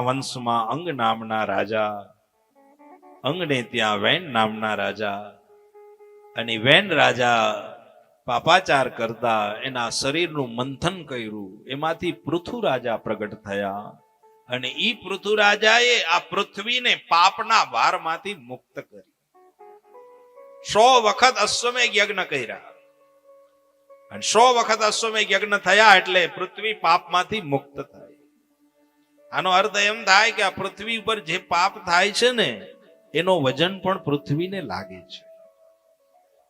વંશમાં અંગ નામના રાજા, અંગને ત્યાં વેન નામના રાજા, અને વેન રાજા પાપાચાર કરતા એના શરીરનું મંથન કર્યું, એમાંથી પૃથુ રાજા પ્રગટ થયા, અને ઈ પૃથુ રાજાએ આ પૃથ્વીને પાપના ભારમાંથી મુક્ત કરી. 100 વખત અશ્વમેઘ યજ્ઞ કર્યા, અને 100 વખત અશ્વમેઘ યજ્ઞ થયા એટલે પૃથ્વી પાપમાંથી મુક્ત થાય. આનો અર્થ એમ થાય કે આ પૃથ્વી ઉપર જે પાપ થાય છે ને એનો વજન પણ પૃથ્વીને લાગે છે.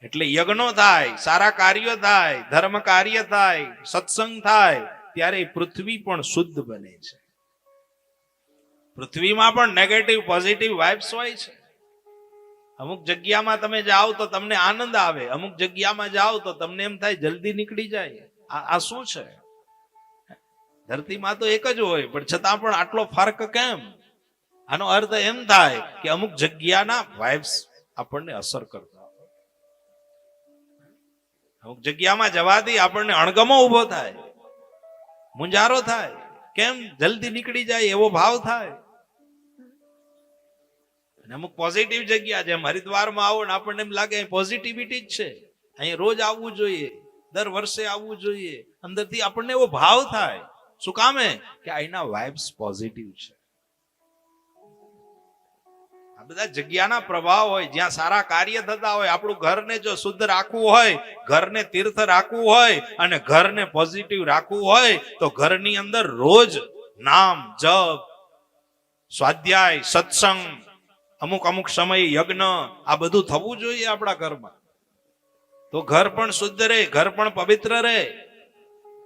એટલે યજ્ઞો થાય, સારા કાર્યો થાય, ધર્મ કાર્ય થાય, સત્સંગ થાય, ત્યારે પૃથ્વી પણ શુદ્ધ બને છે. પૃથ્વીમાં પણ નેગેટિવ પોઝિટિવ વાઇબ્સ હોય છે. અમુક જગ્યામાં તમે જાઓ તો તમને આનંદ આવે, અમુક જગ્યામાં જાઓ તો તમને એમ થાય જલ્દી નીકળી જાય. આ શું છે? ધરતીમાં તો એક જ હોય, પણ છતાં પણ આટલો ફર્ક કેમ? આનો અર્થ એમ થાય કે અમુક જગ્યાના વાઇબ્સ આપણને અસર કરતા હોય. અમુક જગ્યામાં જવાથી આપણને અણગમો ઉભો થાય, મુંજારો થાય, કેમ જલ્દી નીકળી જાય એવો ભાવ થાય. અમુક પોઝિટિવ જગ્યા, જેમ હરિદ્વારમાં આવો ને આપણને એમ લાગે પોઝિટિવિટી જ છે, અહીંયા રોજ આવવું જોઈએ, દર વર્ષે આવવું જોઈએ. અંદરથી આપણને એવો ભાવ થાય. શું કામે? કે અહીંના વાઇબ્સ પોઝિટિવ છે. આ બધા જગ્યાના પ્રભાવ હોય. જ્યાં સારા કાર્ય થતા હોય, આપણું ઘરને જો શુદ્ધ રાખવું હોય, ઘરને તીર્થ રાખવું હોય અને ઘરને પોઝિટિવ રાખવું હોય તો ઘરની અંદર રોજ નામ જપ, સ્વાધ્યાય, સત્સંગ, અમુક સમય યજ્ઞ, આ બધું થવું જોઈએ આપણા ઘરમાં. તો ઘર પણ શુદ્ધ રહે, ઘર પણ પવિત્ર રહે,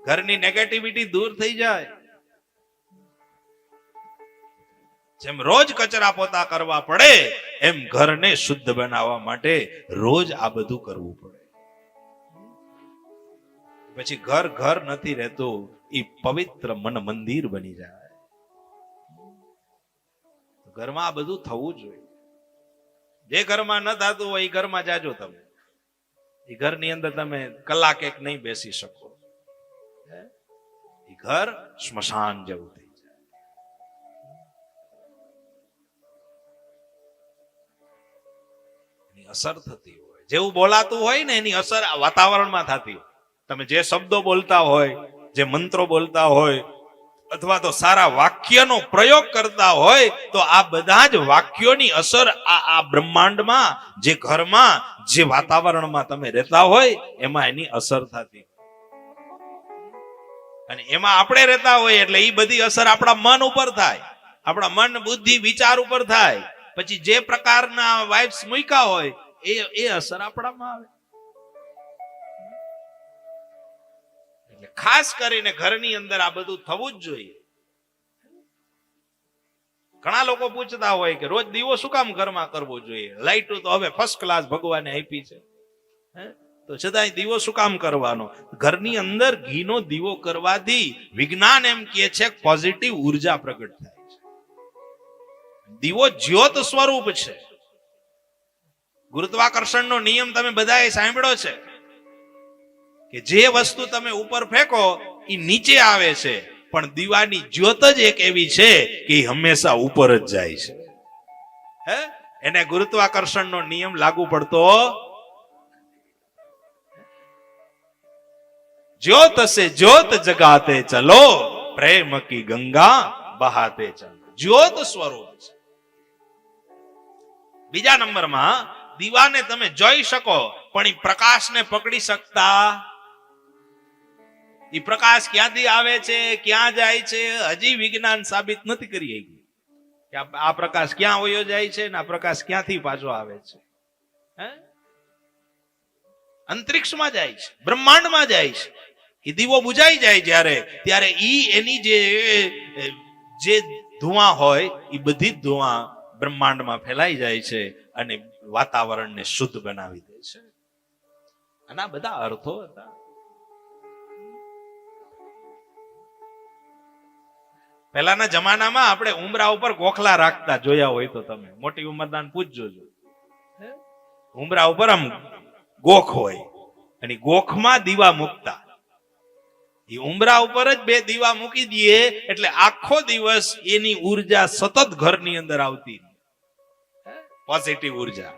ઘરની નેગેટિવિટી દૂર થઈ જાય. જેમ રોજ કચરા પોતા કરવા પડે એમ ઘરને શુદ્ધ બનાવવા માટે રોજ આ બધું કરવું પડે. પછી ઘર નથી રહેતું, એ પવિત્ર મન મંદિર બની જાય. ઘરમાં આ બધું થવું જોઈએ. જે ઘરમાં ન થતું હોય એ ઘરમાં જાજો તમે. એ ઘરની અંદર તમે કલાક એક નહીં બેસી શકો. એ ઘર સ્મશાન જેવું થઈ જાય. એની અસર થતી હોય, જેવું બોલાતું હોય ને એની અસર વાતાવરણમાં થતી હોય. તમે જે શબ્દો બોલતા હોય, જે મંત્રો બોલતા હોય, અથવા તો સારા વાક્યનો પ્રયોગ કરતા હોય, તો આ બધા જ વાક્યોની અસર આ બ્રહ્માંડમાં, જે ઘરમાં, જે વાતાવરણમાં તમે રહેતા હોય એમાં એની અસર થતી. અને એમાં આપણે રહેતા હોય એટલે એ બધી અસર આપણા મન ઉપર થાય, આપણા મન, બુદ્ધિ, વિચાર ઉપર થાય. પછી જે પ્રકારના વાઇબ્સ મૂક્યા હોય એ અસર આપણામાં આવે. ખાસ કરીને ઘરની અંદર આ બધું થવું જ જોઈએ. ઘણા લોકો પૂછતા હોય કે રોજ દીવો શું કામ ઘરમાં કરવો જોઈએ? લાઈટો તો હવે ફર્સ્ટ ક્લાસ ભગવાને આપી છે, તો છતાંય દીવો શું કામ કરવાનો? ઘરની અંદર ઘીનો દીવો કરવાથી વિજ્ઞાન એમ કહે છે પોઝિટિવ ઉર્જા પ્રગટ થાય છે. દીવો જ્યોત સ્વરૂપ છે. ગુરુત્વાકર્ષણનો નિયમ તમે બધાએ સાંભળ્યો છે કે જે વસ્તુ તમે ઉપર ફેંકો એ નીચે આવે છે, પણ દીવાની જ્યોત જ એક એવી છે કે એ હંમેશા ઉપર જ જાય છે. એને ગુરુત્વાકર્ષણનો નિયમ લાગુ પડતો. જ્યોત સે જ્યોત જગાતે ચલો, પ્રેમ કી ગંગા બહાતે ચલો. જ્યોત સ્વરૂપ છે. બીજા નંબરમાં, દીવાને તમે જોઈ શકો પણ એ પ્રકાશને પકડી શકતા. એ પ્રકાશ ક્યાંથી આવે છે, ક્યાં જાય છે, હજી વિજ્ઞાન સાબિત નથી કરી શક્યું કે આ પ્રકાશ ક્યાં વયો જાય છે ને આ પ્રકાશ ક્યાંથી પાછો આવે છે. અંતરિક્ષમાં જાય છે, બ્રહ્માંડમાં જાય છે. એ દીવો બુજાઈ જાય જ્યારે, ત્યારે એની જે ધુઆ હોય એ બધી જ ધુઆ બ્રહ્માંડમાં ફેલાઈ જાય છે અને વાતાવરણને શુદ્ધ બનાવી દે છે. આના બધા અર્થો હતા. પહેલાના જમાનામાં આપણે ઉમરા ઉપર ગોખલા રાખતા જોયા હોય તો તમે મોટી ઉંમરદાન પૂછજો. ઉમરા ઉપર આમ ગોખ હોય અને ગોખમાં દીવા મૂકતા. એ ઉંબરા ઉપર જ 2 દીવા મૂકી દઈએ એટલે આખો દિવસ એની ઉર્જા સતત ઘરની અંદર આવતી, પોઝિટિવ ઉર્જા.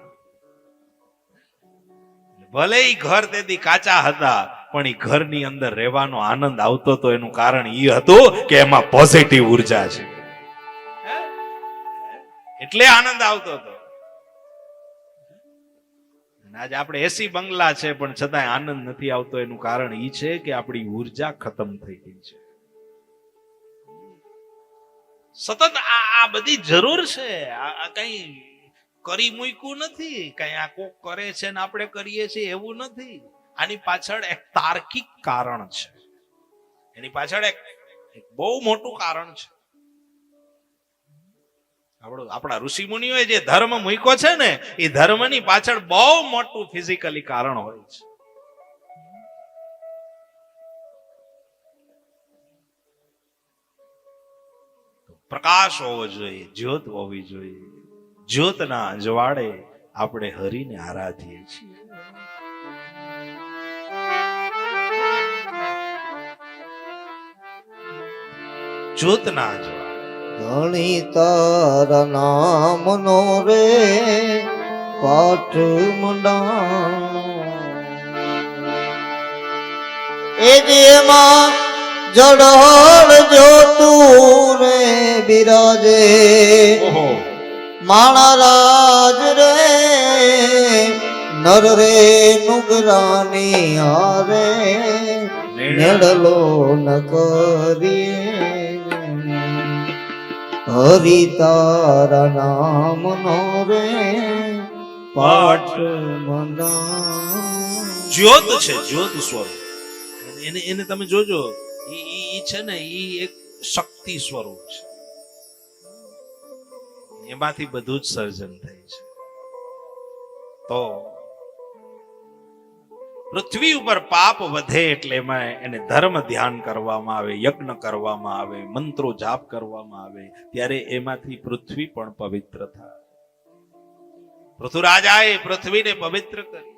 ભલે ઈ ઘર તેથી કાચા હતા પણ ઈ ઘરની અંદર રહેવાનો આનંદ આવતો તો એનું કારણ ઈ હતું કે એમાં પોઝિટિવ ઉર્જા છે, એટલે આનંદ આવતો હતો. આજે આપણે એસી બંગલા છે પણ છતાંય આનંદ નથી આવતો, એનું કારણ ઈ છે કે આપણી ઉર્જા ખતમ થઈ ગઈ છે. સતત આ બધી જરૂર છે, આ કઈ કરી મૂક્યું નથી, કઈ આ કોક કરે છે ને આપણે કરીએ છીએ એવું નથી. આની પાછળ એક તાર્કિક કારણ છે, એની પાછળ એક બહુ મોટું કારણ છે. આપણા ઋષિ મુનિઓએ જે ધર્મ મૂક્યો છે ને એ ધર્મની પાછળ બહુ મોટું ફિઝિકલી કારણ હોય છે. પ્રકાશ હોવો જોઈએ, જ્યોત હોવી જોઈએ. જ્યોતના અજવાળે આપણે હરિને આરાધીએ છીએ. જ્યોતના અજવાળે ધણી તારા નામનો રે પાઠ મંડા, એ જેમાં જડળ જોતું રે બિરાજે, માણા રાજ રે નર રે નુગરાની હારે નેડલો ન કરીએ, હરિ તારા નામનો રે પાઠ મંડા. જ્યોત છે, જ્યોત સ્વરૂપ. એને તમે જોજો, ઈ છે ને ઈ એક શક્તિ સ્વરૂપ છે, એમાંથી બધું જ સર્જન થાય છે. તો પૃથ્વી ઉપર પાપ વધે એટલે એમાં એને ધર્મ ધ્યાન કરવામાં આવે, યજ્ઞ કરવામાં આવે, મંત્રો જાપ કરવામાં આવે, ત્યારે એમાંથી પૃથ્વી પણ પવિત્ર થાય. પૃથ્વીરાજાએ પૃથ્વીને પવિત્ર કરી.